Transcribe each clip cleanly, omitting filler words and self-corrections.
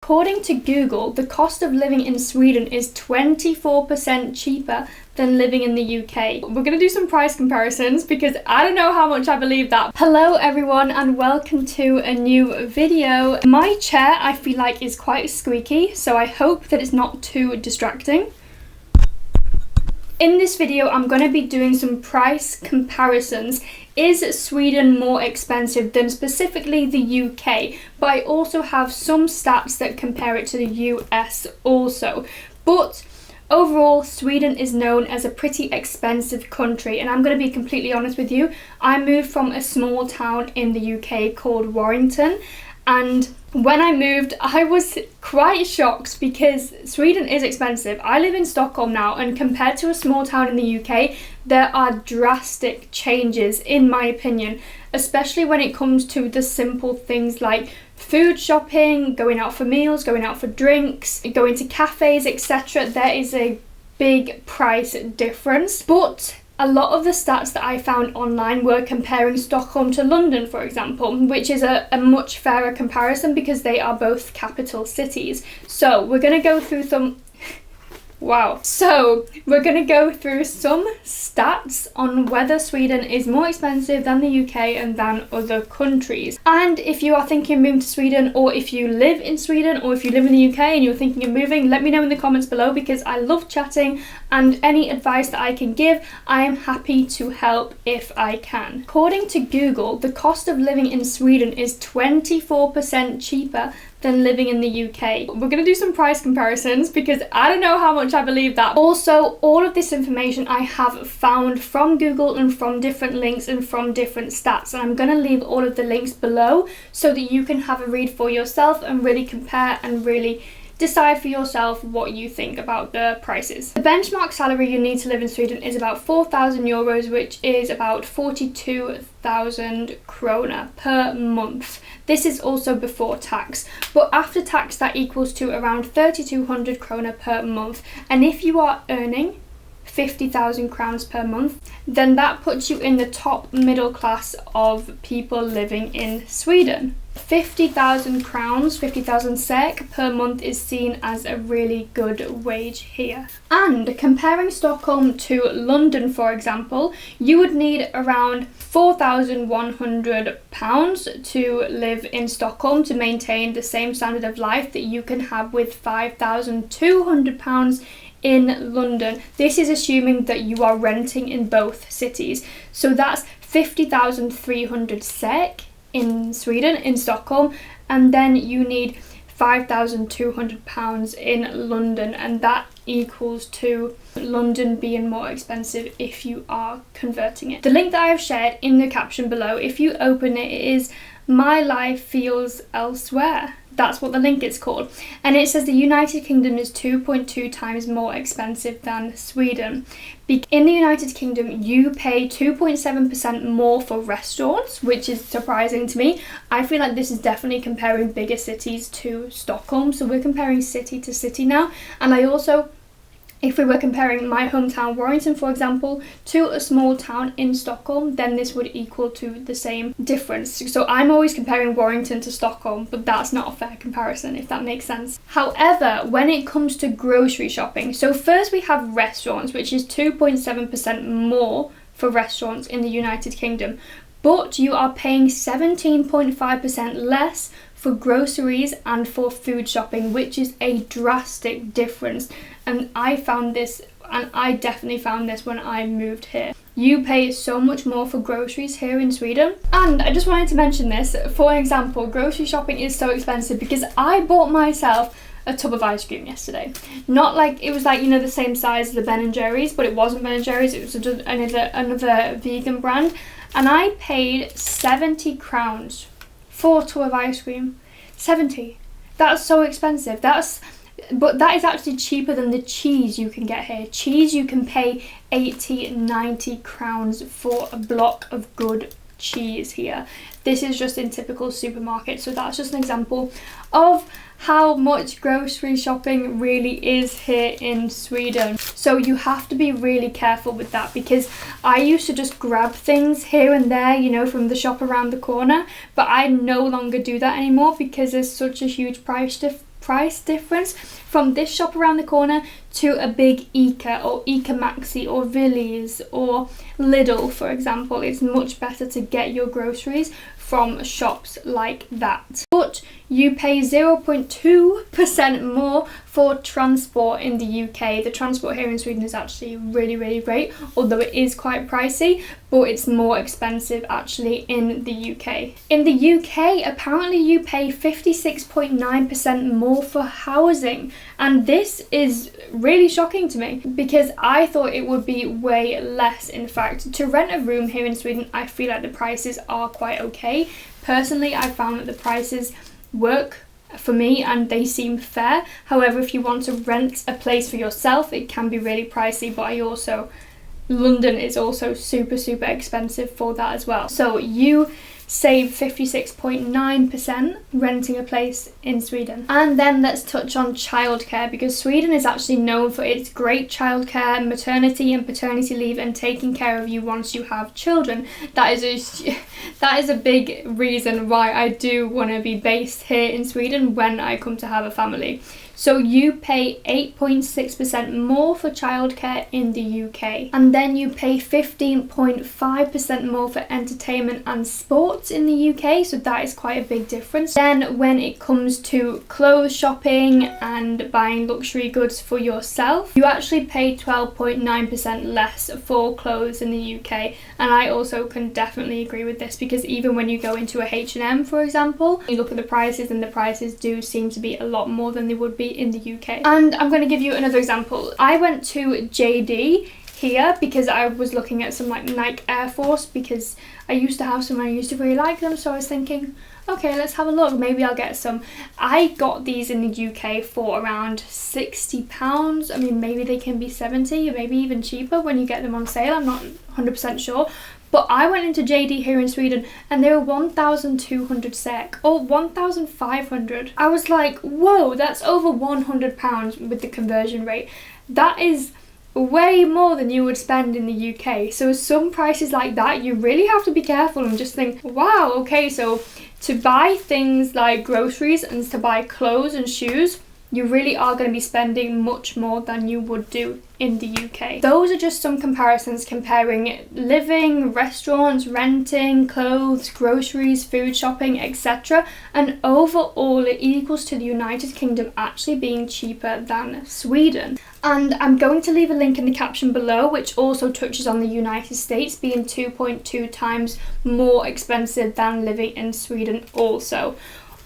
According to Google, the cost of living in Sweden is 24% cheaper than living in the UK. We're going to do some price comparisons because I don't know how much I believe that. Hello everyone and welcome to a new video. My chair I feel like is quite squeaky, so I hope that it's not too distracting. In this video, I'm going to be doing some price comparisons. Is Sweden more expensive than specifically the UK? But I also have some stats that compare it to the US also. But overall, Sweden is known as a pretty expensive country, and I'm going to be completely honest with you. I moved from a small town in the UK called Warrington, and when I moved, I was quite shocked because Sweden is expensive. I live in Stockholm now, and compared to a small town in the UK, there are drastic changes in my opinion, especially when it comes to the simple things like food shopping, going out for meals, going out for drinks, going to cafes, etc. There is a big price difference, but a lot of the stats that I found online were comparing Stockholm to London, for example, which is a much fairer comparison because they are both capital cities. So we're going to go through some we're going to go through some stats on whether Sweden is more expensive than the UK and than other countries. And if you are thinking of moving to Sweden, or if you live in Sweden, or if you live in the UK and you're thinking of moving, let me know in the comments below because I love chatting, and any advice that I can give, I am happy to help if I can. According to Google, the cost of living in Sweden is 24% cheaper than living in the UK. We're going to do some price comparisons because I don't know how much I believe that. Also, all of this information I have found from Google and from different links and from different stats, and I'm going to leave all of the links below so that you can have a read for yourself and really compare and really decide for yourself what you think about the prices. The benchmark salary you need to live in Sweden is about 4,000 euros, which is about 42,000 krona per month. This is also before tax, but after tax that equals to around 3,200 krona per month. And if you are earning 50,000 crowns per month, then that puts you in the top middle class of people living in Sweden. 50,000 crowns, 50,000 SEK per month is seen as a really good wage here. And comparing Stockholm to London, for example, you would need around £4,100 to live in Stockholm to maintain the same standard of life that you can have with £5,200 in London. This is assuming that you are renting in both cities. So that's 50,300 SEK in Sweden, in Stockholm, and then you need £5,200 in London, and that equals to London being more expensive if you are converting it. The link that I have shared in the caption below, if you open it, it is My Life Feels Elsewhere. That's what the link is called. And it says the United Kingdom is 2.2 times more expensive than Sweden. In the United Kingdom, you pay 2.7% more for restaurants, which is surprising to me. I feel like this is definitely comparing bigger cities to Stockholm. So we're comparing city to city now. And I also, if we were comparing my hometown Warrington, for example, to a small town in Stockholm, then this would equal to the same difference. So I'm always comparing Warrington to Stockholm, but that's not a fair comparison, if that makes sense. However, when it comes to grocery shopping, so first we have restaurants, which is 2.7% more for restaurants in the United Kingdom, but you are paying 17.5% less for groceries and for food shopping, which is a drastic difference. And I definitely found this when I moved here. You pay so much more for groceries here in Sweden. And I just wanted to mention this. For example, grocery shopping is so expensive because I bought myself a tub of ice cream yesterday. Not like, it was like, you know, the same size as the Ben & Jerry's, but it wasn't Ben & Jerry's, it was another vegan brand. And I paid 70 crowns for a tub of ice cream. 70. That's so expensive. But that is actually cheaper than the cheese you can get here. Cheese, you can pay 80, 90 crowns for a block of good cheese here. This is just in typical supermarkets. So that's just an example of how much grocery shopping really is here in Sweden. So you have to be really careful with that, because I used to just grab things here and there, you know, from the shop around the corner, but I no longer do that anymore because there's such a huge price price difference from this shop around the corner to a big Ica or Ica Maxi or Villiers or Lidl, for example. It's much better to get your groceries from shops like that. But you pay 0.2% more for transport in the UK. The transport here in Sweden is actually really, really great, although it is quite pricey, but it's more expensive actually in the UK. In the UK, apparently you pay 56.9% more for housing, and this is really shocking to me because I thought it would be way less. In fact, to rent a room here in Sweden, I feel like the prices are quite okay. Personally, I found that the prices work for me and they seem fair. However, if you want to rent a place for yourself, it can be really pricey, but London is also super expensive for that as well. So you save 56.9% renting a place in Sweden. And then let's touch on childcare, because Sweden is actually known for its great childcare, maternity and paternity leave, and taking care of you once you have children. That is a big reason why I do want to be based here in Sweden when I come to have a family. So you pay 8.6% more for childcare in the UK. And then you pay 15.5% more for entertainment and sports in the UK. So that is quite a big difference. Then when it comes to clothes shopping and buying luxury goods for yourself, you actually pay 12.9% less for clothes in the UK. And I also can definitely agree with this, because even when you go into a H&M, for example, you look at the prices and the prices do seem to be a lot more than they would be in the UK. And I'm going to give you another example. I went to JD here because I was looking at some like Nike Air Force, because I used to have some and I used to really like them, so I was thinking, okay, let's have a look, maybe I'll get some. I got these in the UK for around £60. I mean, maybe they can be 70 or maybe even cheaper when you get them on sale, I'm not 100% sure. But I went into JD here in Sweden and they were 1,200 SEK or 1,500. I was like, whoa, that's over £100 with the conversion rate. That is way more than you would spend in the UK. So some prices like that, you really have to be careful and just think, wow, okay, so to buy things like groceries and to buy clothes and shoes, you really are going to be spending much more than you would do in the UK. Those are just some comparisons comparing living, restaurants, renting, clothes, groceries, food shopping, etc. And overall it equals to the United Kingdom actually being cheaper than Sweden. And I'm going to leave a link in the caption below which also touches on the United States being 2.2 times more expensive than living in Sweden also.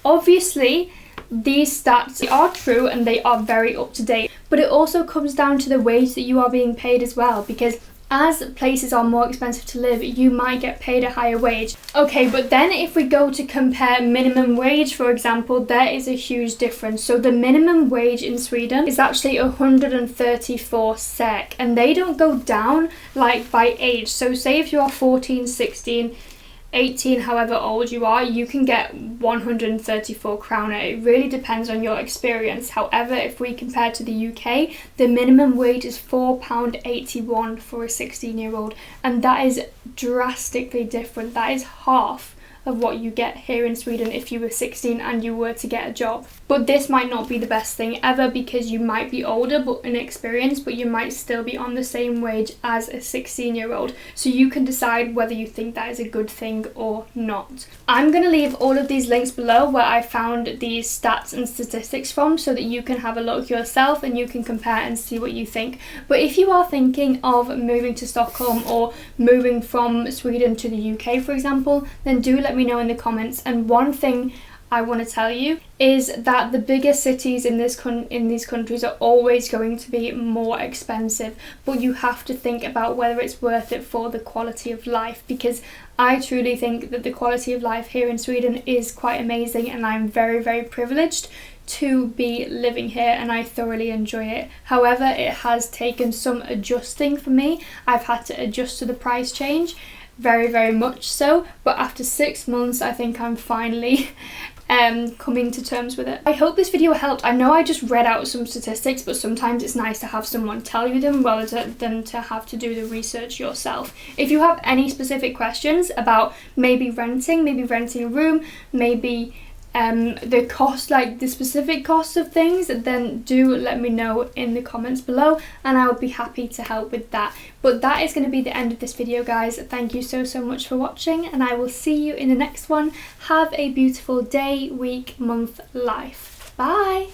Obviously, these stats are true and they are very up to date, but it also comes down to the wage that you are being paid as well, because as places are more expensive to live, you might get paid a higher wage. Okay, but then if we go to compare minimum wage, for example, there is a huge difference. So the minimum wage in Sweden is actually 134 SEK, and they don't go down like by age. So say if you are 14, 16, 18, however old you are, you can get 134 krona. It really depends on your experience. However, if we compare to the UK, the minimum wage is £4.81 for a 16-year-old, and that is drastically different. That is half of what you get here in Sweden if you were 16 and you were to get a job. But this might not be the best thing ever, because you might be older but inexperienced, but you might still be on the same wage as a 16-year-old. So you can decide whether you think that is a good thing or not. I'm going to leave all of these links below where I found these stats and statistics from, so that you can have a look yourself and you can compare and see what you think. But if you are thinking of moving to Stockholm or moving from Sweden to the UK, for example, then do let me know in the comments. And one thing I want to tell you is that the bigger cities in these countries are always going to be more expensive, but you have to think about whether it's worth it for the quality of life, because I truly think that the quality of life here in Sweden is quite amazing, and I'm very privileged to be living here and I thoroughly enjoy it. However, it has taken some adjusting for me. I've had to adjust to the price change, very much so, but after 6 months I think I'm finally coming to terms with it. I hope this video helped. I know I just read out some statistics, but sometimes it's nice to have someone tell you them rather than to have to do the research yourself. If you have any specific questions about maybe renting a room, maybe the cost, like the specific cost of things, then do let me know in the comments below and I would be happy to help with that. But that is going to be the end of this video, guys. Thank you so much for watching, and I will see you in the next one. Have a beautiful day, week, month, life. Bye.